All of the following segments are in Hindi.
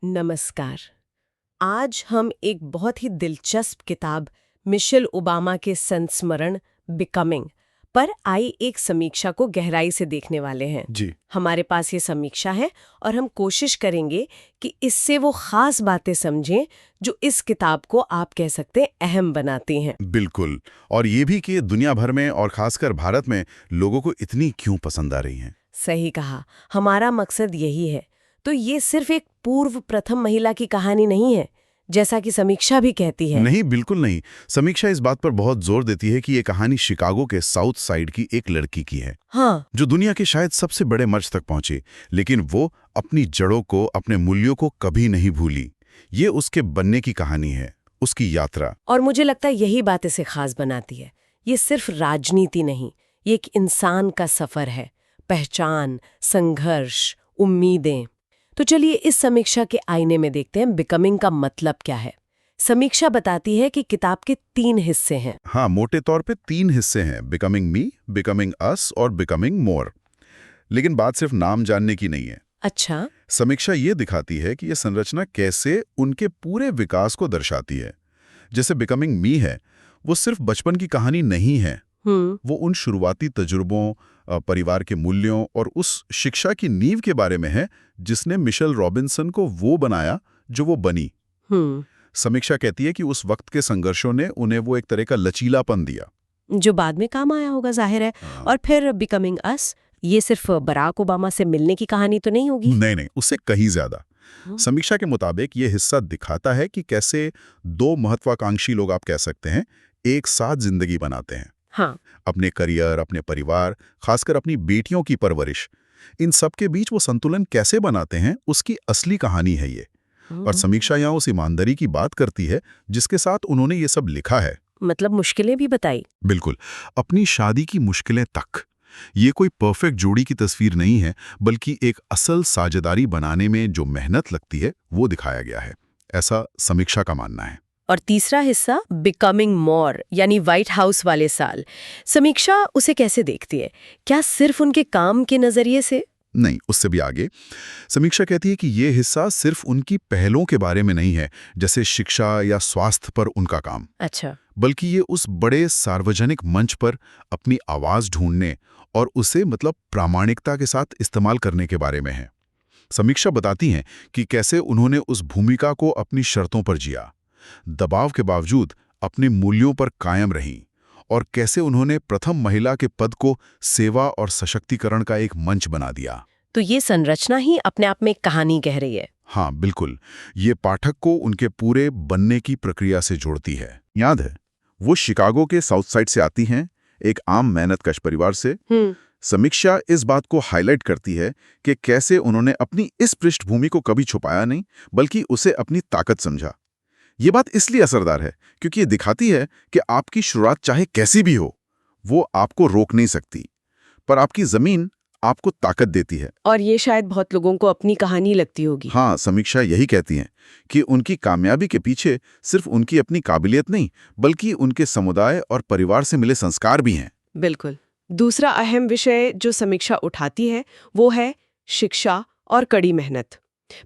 नमस्कार। आज हम एक बहुत ही दिलचस्प किताब मिशेल ओबामा के संस्मरण बिकमिंग पर आई एक समीक्षा को गहराई से देखने वाले हैं। जी हमारे पास ये समीक्षा है और हम कोशिश करेंगे कि इससे वो खास बातें समझें जो इस किताब को आप कह सकते हैं अहम बनाती हैं। बिल्कुल। और ये भी कि दुनिया भर में और खासकर भारत में लोगों को इतनी क्यों पसंद आ रही हैं। सही कहा, हमारा मकसद यही है। तो ये सिर्फ एक पूर्व प्रथम महिला की कहानी नहीं है, जैसा कि समीक्षा भी कहती है। नहीं, बिल्कुल नहीं। समीक्षा इस बात पर बहुत जोर देती है कि ये कहानी शिकागो के साउथ साइड की एक लड़की की है, हाँ, जो दुनिया के शायद सबसे बड़े मंच तक पहुंची, लेकिन वो अपनी जड़ों को, अपने मूल्यों को कभी नहीं भूली। ये उसके बनने की कहानी है, उसकी यात्रा। और मुझे लगता है यही बात इसे खास बनाती है। ये सिर्फ राजनीति नहीं, ये एक इंसान का सफर है, पहचान, संघर्ष, उम्मीदें। तो चलिए इस समीक्षा के आईने में देखते हैं बिकमिंग का मतलब क्या है। समीक्षा बताती है कि किताब के 3 हिस्से हैं। हाँ, मोटे तौर पे 3 हिस्से हैं: बिकमिंग मी, बिकमिंग अस और बिकमिंग मोर। लेकिन बात सिर्फ नाम जानने की नहीं है। अच्छा। समीक्षा ये दिखाती है कि यह संरचना कैसे उनके पूरे विकास को दर्शाती है। जैसे बिकमिंग मी है, वो सिर्फ बचपन की कहानी नहीं है। वो उन शुरुआती तजुर्बों, परिवार के मूल्यों और उस शिक्षा की नींव के बारे में है जिसने मिशेल रॉबिन्सन को वो बनाया जो वो बनी। हम्म समीक्षा कहती है कि उस वक्त के संघर्षों ने उन्हें वो एक तरह का लचीलापन दिया। जो बाद में काम आया होगा, जाहिर है। और फिर बिकमिंग अस, ये सिर्फ बराक ओबामा से मिलने की कहानी तो नहीं होगी। नहीं नहीं, उससे कहीं ज्यादा। समीक्षा के मुताबिक ये हिस्सा दिखाता है कि कैसे 2 महत्वाकांक्षी लोग, आप कह सकते हैं, एक साथ जिंदगी बनाते हैं। हाँ। अपने करियर, अपने परिवार, खासकर अपनी बेटियों की परवरिश, इन सब के बीच वो संतुलन कैसे बनाते हैं, उसकी असली कहानी है ये। और समीक्षा यहाँ उस ईमानदारी की बात करती है जिसके साथ उन्होंने ये सब लिखा है। मतलब मुश्किलें भी बताई। बिल्कुल, अपनी शादी की मुश्किलें तक। ये कोई परफेक्ट जोड़ी की तस्वीर नहीं है, बल्कि एक असल साझेदारी बनाने में जो मेहनत लगती है वो दिखाया गया है, ऐसा समीक्षा का मानना है। और तीसरा हिस्सा बिकमिंग मोर, यानी व्हाइट हाउस वाले साल। समीक्षा उसे कैसे देखती है? क्या सिर्फ उनके काम के नजरिए से? नहीं, उससे भी आगे। समीक्षा कहती है कि ये हिस्सा सिर्फ उनकी पहलों के बारे में नहीं है, जैसे शिक्षा या स्वास्थ्य पर उनका काम, अच्छा। बल्कि ये उस बड़े सार्वजनिक मंच पर अपनी आवाज ढूंढने और उसे प्रामाणिकता के साथ इस्तेमाल करने के बारे में है। समीक्षा बताती हैं कि कैसे उन्होंने उस भूमिका को अपनी शर्तों पर जिया, दबाव के बावजूद अपने मूल्यों पर कायम रहीं, और कैसे उन्होंने प्रथम महिला के पद को सेवा और सशक्तिकरण का एक मंच बना दिया। तो ये संरचना ही अपने आप में एक कहानी कह रही है। हाँ बिल्कुल, ये पाठक को उनके पूरे बनने की प्रक्रिया से जोड़ती है। याद है, वो शिकागो के साउथ साइड से आती हैं, एक आम मेहनतकश परिवार से। समीक्षा इस बात को हाईलाइट करती है कि कैसे उन्होंने अपनी इस पृष्ठभूमि को कभी छुपाया नहीं, बल्कि उसे अपनी ताकत समझा। ये बात इसलिए असरदार है क्योंकि ये दिखाती है कि आपकी शुरुआत चाहे कैसी भी हो, वो आपको रोक नहीं सकती, पर आपकी जमीन आपको ताकत देती है। और ये शायद बहुत लोगों को अपनी कहानी लगती होगी। हाँ, समीक्षा यही कहती हैं कि उनकी कामयाबी के पीछे सिर्फ उनकी अपनी काबिलियत नहीं, बल्कि उनके समुदाय और परिवार से मिले संस्कार भी हैं। बिल्कुल। दूसरा अहम विषय जो समीक्षा उठाती है वो है शिक्षा और कड़ी मेहनत।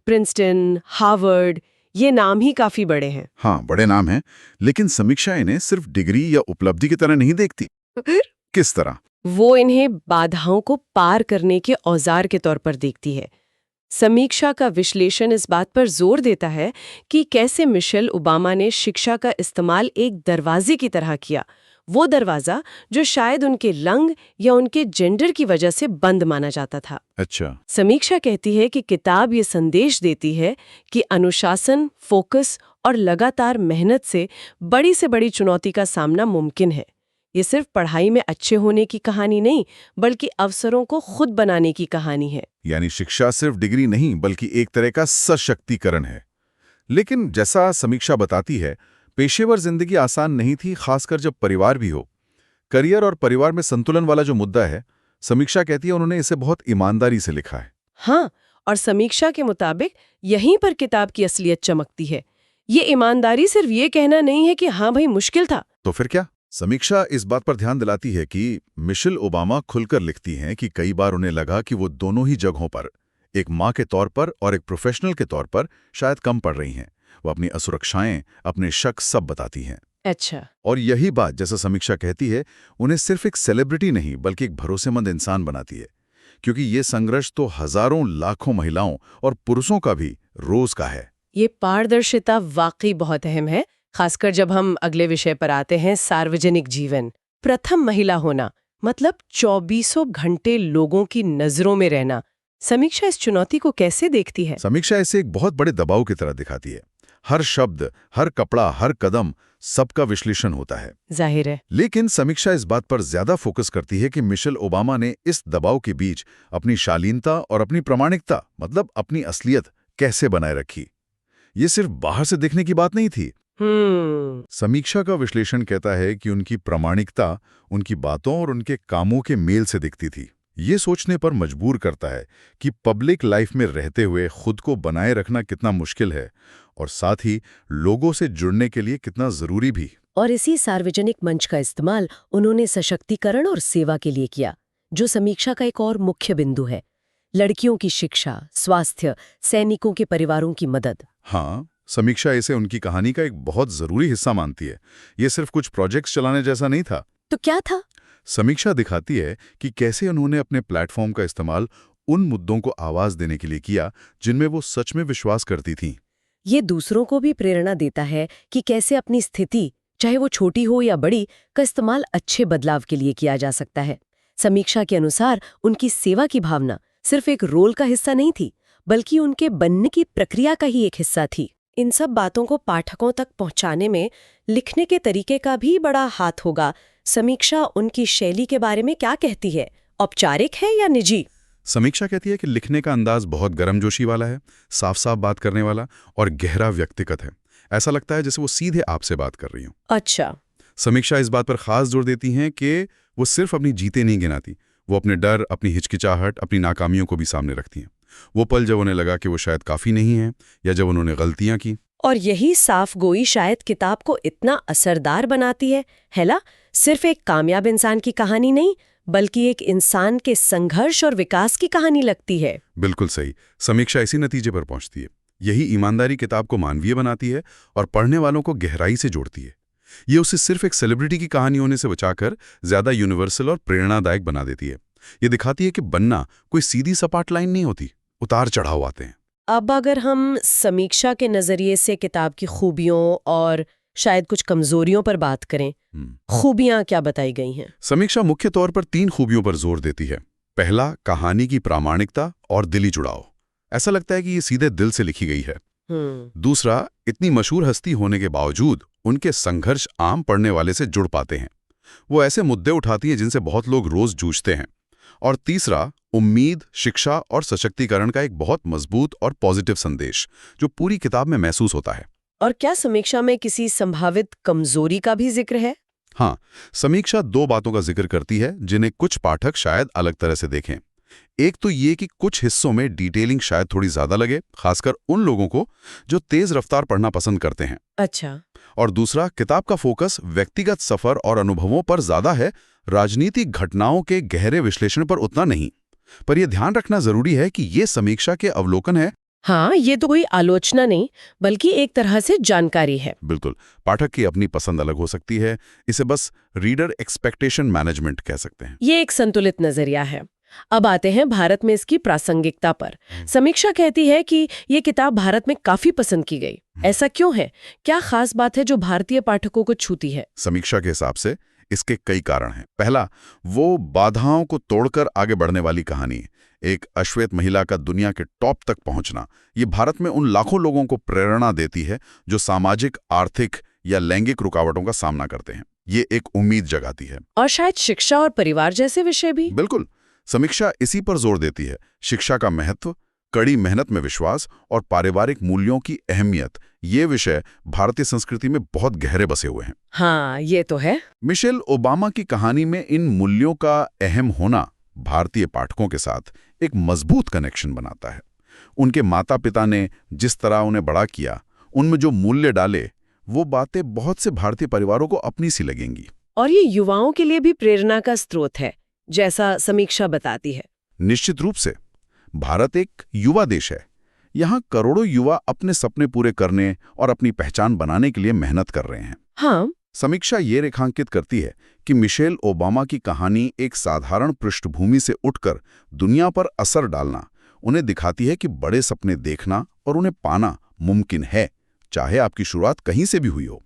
प्रिंसटन, हार्वर्ड, ये नाम ही काफी बड़े हैं। हाँ, बड़े नाम हैं, लेकिन समीक्षा इन्हें सिर्फ डिग्री या उपलब्धि की तरह नहीं देखती। किस तरह? वो इन्हें बाधाओं को पार करने के औजार के तौर पर देखती है। समीक्षा का विश्लेषण इस बात पर जोर देता है कि कैसे मिशेल ओबामा ने शिक्षा का इस्तेमाल एक दरवाजे की तरह किया, वो दरवाजा जो शायद उनके रंग या उनके जेंडर की वजह से बंद माना जाता था। अच्छा। समीक्षा कहती है कि किताब ये संदेश देती है कि अनुशासन, फोकस और लगातार मेहनत से बड़ी चुनौती का सामना मुमकिन है। ये सिर्फ पढ़ाई में अच्छे होने की कहानी नहीं, बल्कि अवसरों को खुद बनाने की कहानी है। यानी शिक्षा सिर्फ डिग्री नहीं, बल्कि एक तरह का सशक्तिकरण है। लेकिन जैसा समीक्षा बताती है, पेशेवर जिंदगी आसान नहीं थी, खासकर जब परिवार भी हो। करियर और परिवार में संतुलन वाला जो मुद्दा है, समीक्षा कहती है उन्होंने इसे बहुत ईमानदारी से लिखा है। हाँ, और समीक्षा के मुताबिक यहीं पर किताब की असलियत चमकती है। ये ईमानदारी सिर्फ ये कहना नहीं है कि हाँ भाई मुश्किल था। तो फिर क्या? समीक्षा इस बात पर ध्यान दिलाती है कि मिशेल ओबामा खुलकर लिखती हैं कि कई बार उन्हें लगा कि वो दोनों ही जगहों पर, एक माँ के तौर पर और एक प्रोफेशनल के तौर पर शायद कम पड़ रही हैं। वो अपनी असुरक्षाएं, अपने शक सब बताती हैं। अच्छा। और यही बात, जैसा समीक्षा कहती है, उन्हें सिर्फ एक सेलिब्रिटी नहीं बल्कि एक भरोसेमंद इंसान बनाती है। क्योंकि ये संघर्ष तो हजारों लाखों महिलाओं और पुरुषों का भी रोज का है। ये पारदर्शिता वाकई बहुत अहम है, खासकर जब हम अगले विषय पर आते हैं, सार्वजनिक जीवन। प्रथम महिला होना मतलब 24 घंटे लोगों की नजरों में रहना। समीक्षा इस चुनौती को कैसे देखती है? समीक्षा इसे एक बहुत बड़े दबाव की तरह दिखाती है। हर शब्द, हर कपड़ा, हर कदम, सबका विश्लेषण होता है। जाहिर है। लेकिन समीक्षा इस बात पर ज्यादा फोकस करती है कि मिशेल ओबामा ने इस दबाव के बीच अपनी शालीनता और अपनी प्रामाणिकता, मतलब अपनी असलियत, कैसे बनाए रखी। ये सिर्फ बाहर से दिखने की बात नहीं थी। समीक्षा का विश्लेषण कहता है कि उनकी प्रामाणिकता उनकी बातों और उनके कामों के मेल से दिखती थी। ये सोचने पर मजबूर करता है कि पब्लिक लाइफ में रहते हुए खुद को बनाए रखना कितना मुश्किल है और साथ ही लोगों से जुड़ने के लिए कितना जरूरी भी। और इसी सार्वजनिक मंच का इस्तेमाल उन्होंने सशक्तिकरण और सेवा के लिए किया, जो समीक्षा का एक और मुख्य बिंदु है। लड़कियों की शिक्षा, स्वास्थ्य, सैनिकों के परिवारों की मदद। हाँ, समीक्षा इसे उनकी कहानी का एक बहुत जरूरी हिस्सा मानती है। ये सिर्फ कुछ प्रोजेक्ट्स चलाने जैसा नहीं था। तो क्या था? समीक्षा दिखाती है कि कैसे उन्होंने अपने प्लेटफॉर्म का इस्तेमाल उन मुद्दों को आवाज देने के लिए किया जिनमें वो सच में विश्वास करती थीं। ये दूसरों को भी प्रेरणा देता है कि कैसे अपनी स्थिति, चाहे वो छोटी हो या बड़ी, का इस्तेमाल अच्छे बदलाव के लिए किया जा सकता है। समीक्षा के अनुसार उनकी सेवा की भावना सिर्फ एक रोल का हिस्सा नहीं थी, बल्कि उनके बनने की प्रक्रिया का ही एक हिस्सा थी। इन सब बातों को पाठकों तक पहुंचाने में लिखने के तरीके का भी बड़ा हाथ होगा। समीक्षा उनकी शैली के बारे में क्या कहती है? औपचारिक है या निजी? समीक्षा कहती है कि लिखने का अंदाज बहुत गर्मजोशी वाला है, साफ साफ बात करने वाला और गहरा व्यक्तिगत है। ऐसा लगता है जैसे वो सीधे आपसे बात कर रही हो। अच्छा। समीक्षा इस बात पर खास जोर देती हैं कि वो सिर्फ अपनी जीतें नहीं गिनाती, वो अपने डर, अपनी हिचकिचाहट, अपनी नाकामियों को भी सामने रखती हैं। वो पल जब उन्हें लगा कि वो शायद काफी नहीं है या जब उन्होंने गलतियां की। और यही साफ गोई शायद किताब को इतना असरदार बनाती है ना? सिर्फ एक कामयाब इंसान की कहानी नहीं, बल्कि एक इंसान के संघर्ष और विकास की कहानी लगती है। बिल्कुल सही। समीक्षा इसी नतीजे पर पहुंचती है। यही ईमानदारी किताब को मानवीय बनाती है और पढ़ने वालों को गहराई से जोड़ती है। ये उसे सिर्फ एक सेलिब्रिटी की कहानी होने से बचाकर ज्यादा यूनिवर्सल और प्रेरणादायक बना देती है। ये दिखाती है कि बनना कोई सीधी सपाट लाइन नहीं होती, उतार चढ़ाव आते हैं। अब अगर हम समीक्षा के नजरिए से किताब की खूबियों और शायद कुछ कमजोरियों पर बात करें, खूबियां क्या बताई गई हैं? समीक्षा मुख्य तौर पर 3 खूबियों पर जोर देती है। पहला, कहानी की प्रामाणिकता और दिली जुड़ाव। ऐसा लगता है कि ये सीधे दिल से लिखी गई है। दूसरा, इतनी मशहूर हस्ती होने के बावजूद उनके संघर्ष आम पढ़ने वाले से जुड़ पाते हैं। वो ऐसे मुद्दे उठाती हैं जिनसे बहुत लोग रोज जूझते हैं। और तीसरा, उम्मीद, शिक्षा और सशक्तिकरण का एक बहुत मजबूत और पॉजिटिव संदेश जो पूरी किताब में महसूस होता है। और क्या समीक्षा में किसी संभावित कमजोरी का भी जिक्र है? हाँ, समीक्षा 2 बातों का जिक्र करती है जिन्हें कुछ पाठक शायद अलग तरह से देखें। एक तो ये कि कुछ हिस्सों में डिटेलिंग शायद थोड़ी ज्यादा लगे, खासकर उन लोगों को जो तेज रफ्तार पढ़ना पसंद करते हैं। अच्छा। और दूसरा, किताब का फोकस व्यक्तिगत सफर और अनुभवों पर ज्यादा है, राजनीतिक घटनाओं के गहरे विश्लेषण पर उतना नहीं। पर यह ध्यान रखना जरूरी है कि ये समीक्षा के अवलोकन है। हाँ, ये तो कोई आलोचना नहीं, बल्कि एक तरह से जानकारी है। बिल्कुल। पाठक की अपनी पसंद अलग हो सकती है। इसे बस रीडर एक्सपेक्टेशन मैनेजमेंट कह सकते हैं। ये एक संतुलित नजरिया है। अब आते हैं भारत में इसकी प्रासंगिकता पर। समीक्षा कहती है कि ये किताब भारत में काफी पसंद की गई। ऐसा क्यों है? क्या खास बात है जो भारतीय पाठकों को छूती है? समीक्षा के हिसाब से इसके कई कारण हैं। पहला, वो बाधाओं को तोड़कर आगे बढ़ने वाली कहानी। एक अश्वेत महिला का दुनिया के टॉप तक पहुंचना, ये भारत में उन लाखों लोगों को प्रेरणा देती है जो सामाजिक, आर्थिक या लैंगिक रुकावटों का सामना करते हैं। ये एक उम्मीद जगाती है। और शायद शिक्षा और परिवार जैसे विषय भी। बिल्कुल। समीक्षा इसी पर जोर देती है। शिक्षा का महत्व, कड़ी मेहनत में विश्वास और पारिवारिक मूल्यों की अहमियत, ये विषय भारतीय संस्कृति में बहुत गहरे बसे हुए हैं। हाँ, ये तो है। मिशेल ओबामा की कहानी में इन मूल्यों का अहम होना भारतीय पाठकों के साथ एक मजबूत कनेक्शन बनाता है। उनके माता पिता ने जिस तरह उन्हें बड़ा किया, उनमें जो मूल्य डाले, वो बातें बहुत से भारतीय परिवारों को अपनी सी लगेंगी। और ये युवाओं के लिए भी प्रेरणा का स्रोत है, जैसा समीक्षा बताती है। निश्चित रूप से। भारत एक युवा देश है। यहाँ करोड़ों युवा अपने सपने पूरे करने और अपनी पहचान बनाने के लिए मेहनत कर रहे हैं। हाँ, समीक्षा ये रेखांकित करती है कि मिशेल ओबामा की कहानी एक साधारण पृष्ठभूमि से उठकर दुनिया पर असर डालना उन्हें दिखाती है कि बड़े सपने देखना और उन्हें पाना मुमकिन है, चाहे आपकी शुरुआत कहीं से भी हुई हो।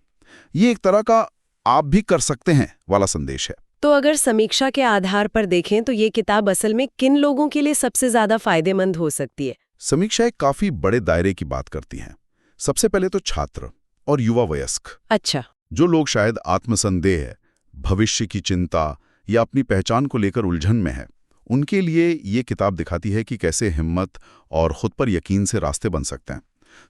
ये एक तरह का आप भी कर सकते हैं वाला संदेश है। तो अगर समीक्षा के आधार पर देखें तो ये किताब असल में किन लोगों के लिए सबसे ज्यादा फायदेमंद हो सकती है? समीक्षा एक काफी बड़े दायरे की बात करती हैं। सबसे पहले तो छात्र और युवा वयस्क। अच्छा। जो लोग शायद आत्मसंदेह, भविष्य की चिंता या अपनी पहचान को लेकर उलझन में है, उनके लिए ये किताब दिखाती है कि कैसे हिम्मत और खुद पर यकीन से रास्ते बन सकते हैं।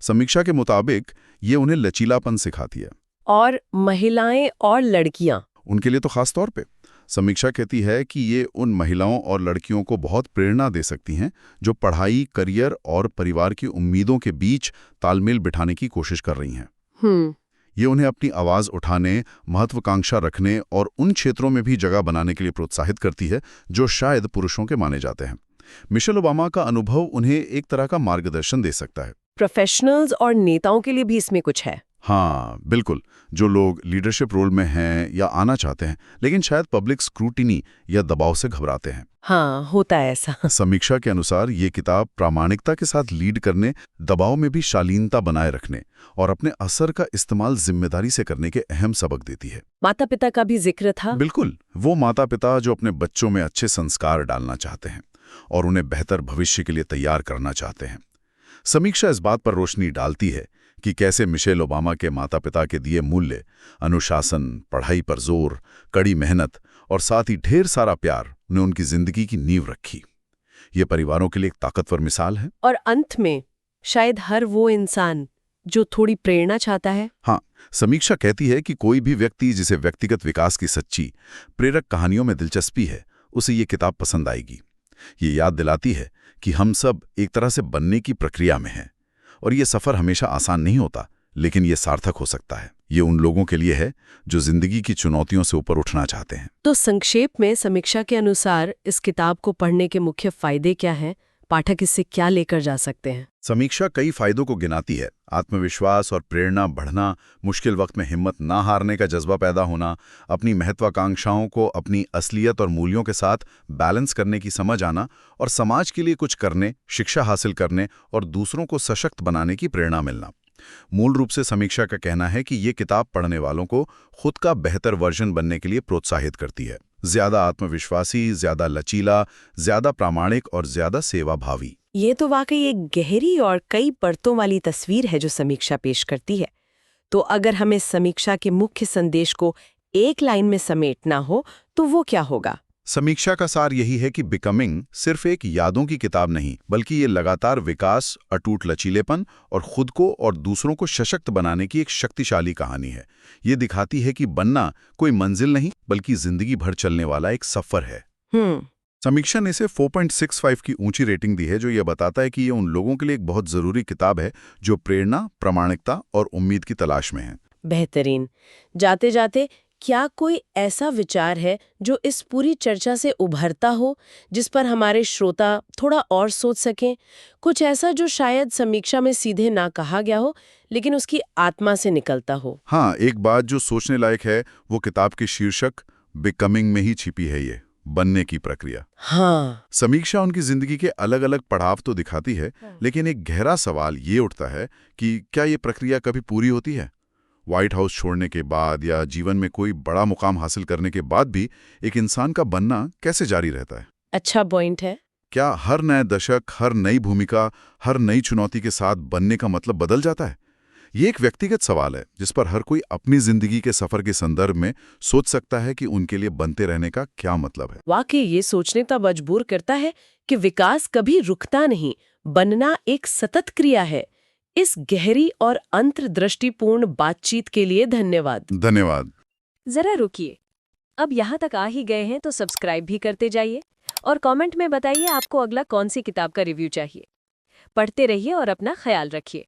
समीक्षा के मुताबिक ये उन्हें लचीलापन सिखाती है। और महिलाएं और लड़कियां? उनके लिए तो खास तौर पे समीक्षा कहती है कि ये उन महिलाओं और लड़कियों को बहुत प्रेरणा दे सकती हैं जो पढ़ाई, करियर और परिवार की उम्मीदों के बीच तालमेल बिठाने की कोशिश कर रही हैं। ये उन्हें अपनी आवाज उठाने, महत्वाकांक्षा रखने और उन क्षेत्रों में भी जगह बनाने के लिए प्रोत्साहित करती है जो शायद पुरुषों के माने जाते हैं। मिशेल ओबामा का अनुभव उन्हें एक तरह का मार्गदर्शन दे सकता है। प्रोफेशनल्स और नेताओं के लिए भी इसमें कुछ है? हाँ, बिल्कुल। जो लोग लीडरशिप रोल में हैं या आना चाहते हैं, लेकिन शायद पब्लिक स्क्रूटिनी या दबाव से घबराते हैं। हाँ, होता है ऐसा। समीक्षा के अनुसार ये किताब प्रामाणिकता के साथ लीड करने, दबाव में भी शालीनता बनाए रखने और अपने असर का इस्तेमाल जिम्मेदारी से करने के अहम सबक देती है। माता पिता का भी जिक्र था? बिल्कुल। वो माता पिता जो अपने बच्चों में अच्छे संस्कार डालना चाहते हैं और उन्हें बेहतर भविष्य के लिए तैयार करना चाहते हैं। समीक्षा इस बात पर रोशनी डालती है कि कैसे मिशेल ओबामा के माता पिता के दिए मूल्य, अनुशासन, पढ़ाई पर जोर, कड़ी मेहनत और साथ ही ढेर सारा प्यार ने उनकी जिंदगी की नींव रखी। ये परिवारों के लिए एक ताकतवर मिसाल है। और अंत में शायद हर वो इंसान जो थोड़ी प्रेरणा चाहता है। हाँ, समीक्षा कहती है कि कोई भी व्यक्ति जिसे व्यक्तिगत विकास की सच्ची, प्रेरक कहानियों में दिलचस्पी है, उसे ये किताब पसंद आएगी। ये याद दिलाती है कि हम सब एक तरह से बनने की प्रक्रिया में हैं और ये सफ़र हमेशा आसान नहीं होता, लेकिन ये सार्थक हो सकता है। ये उन लोगों के लिए है जो जिंदगी की चुनौतियों से ऊपर उठना चाहते हैं। तो संक्षेप में समीक्षा के अनुसार इस किताब को पढ़ने के मुख्य फायदे क्या हैं? पाठक इससे क्या लेकर जा सकते हैं? समीक्षा कई फायदों को गिनाती है। आत्मविश्वास और प्रेरणा बढ़ना, मुश्किल वक्त में हिम्मत ना हारने का जज्बा पैदा होना, अपनी महत्वाकांक्षाओं को अपनी असलियत और मूल्यों के साथ बैलेंस करने की समझ आना और समाज के लिए कुछ करने, शिक्षा हासिल करने और दूसरों को सशक्त बनाने की प्रेरणा मिलना। मूल रूप से समीक्षा का कहना है कि ये किताब पढ़ने वालों को खुद का बेहतर वर्जन बनने के लिए प्रोत्साहित करती है। ज्यादा आत्मविश्वासी, ज्यादा लचीला, ज्यादा प्रामाणिक और ज्यादा सेवाभावी। ये तो वाकई एक गहरी और कई परतों वाली तस्वीर है जो समीक्षा पेश करती है। तो अगर हमें समीक्षा के मुख्य संदेश को एक लाइन में समेटना हो तो वो क्या होगा? समीक्षा का सार यही है कि बिकमिंग सिर्फ एक यादों की किताब नहीं, बल्कि ये लगातार विकास, अटूट लचीलेपन और खुद को और दूसरों को सशक्त बनाने की एक शक्तिशाली कहानी है। ये दिखाती है कि बनना कोई मंजिल नहीं, बल्कि जिंदगी भर चलने वाला एक सफर है। समीक्षा ने इसे 4.65 की ऊंची रेटिंग दी है, जो ये बताता है कि ये उन लोगों के लिए एक बहुत जरूरी किताब है जो प्रेरणा, प्रामाणिकता और उम्मीद की तलाश में है। बेहतरीन। जाते जाते क्या कोई ऐसा विचार है जो इस पूरी चर्चा से उभरता हो, जिस पर हमारे श्रोता थोड़ा और सोच सकें? कुछ ऐसा जो शायद समीक्षा में सीधे ना कहा गया हो, लेकिन उसकी आत्मा से निकलता हो? हाँ, एक बात जो सोचने लायक है वो किताब के शीर्षक बिकमिंग में ही छिपी है, ये बनने की प्रक्रिया। हाँ। समीक्षा उनकी जिंदगी के अलग अलग पड़ाव तो दिखाती है, लेकिन एक गहरा सवाल ये उठता है कि क्या ये प्रक्रिया कभी पूरी होती है? व्हाइट हाउस छोड़ने के बाद या जीवन में कोई बड़ा मुकाम हासिल करने के बाद भी एक इंसान का बनना कैसे जारी रहता है? अच्छा पॉइंट है। क्या हर नए दशक, हर नई भूमिका, हर नई चुनौती के साथ बनने का मतलब बदल जाता है? ये एक व्यक्तिगत सवाल है जिस पर हर कोई अपनी जिंदगी के सफर के संदर्भ में सोच सकता है कि उनके लिए बनते रहने का क्या मतलब है। वाकई ये सोचने का मजबूर करता है कि विकास कभी रुकता नहीं, बनना एक सतत क्रिया है। इस गहरी और अंतर्दृष्टिपूर्ण बातचीत के लिए धन्यवाद। धन्यवाद। जरा रुकिए, अब यहाँ तक आ ही गए हैं तो सब्सक्राइब भी करते जाइए और कमेंट में बताइए आपको अगला कौन सी किताब का रिव्यू चाहिए। पढ़ते रहिए और अपना ख्याल रखिए।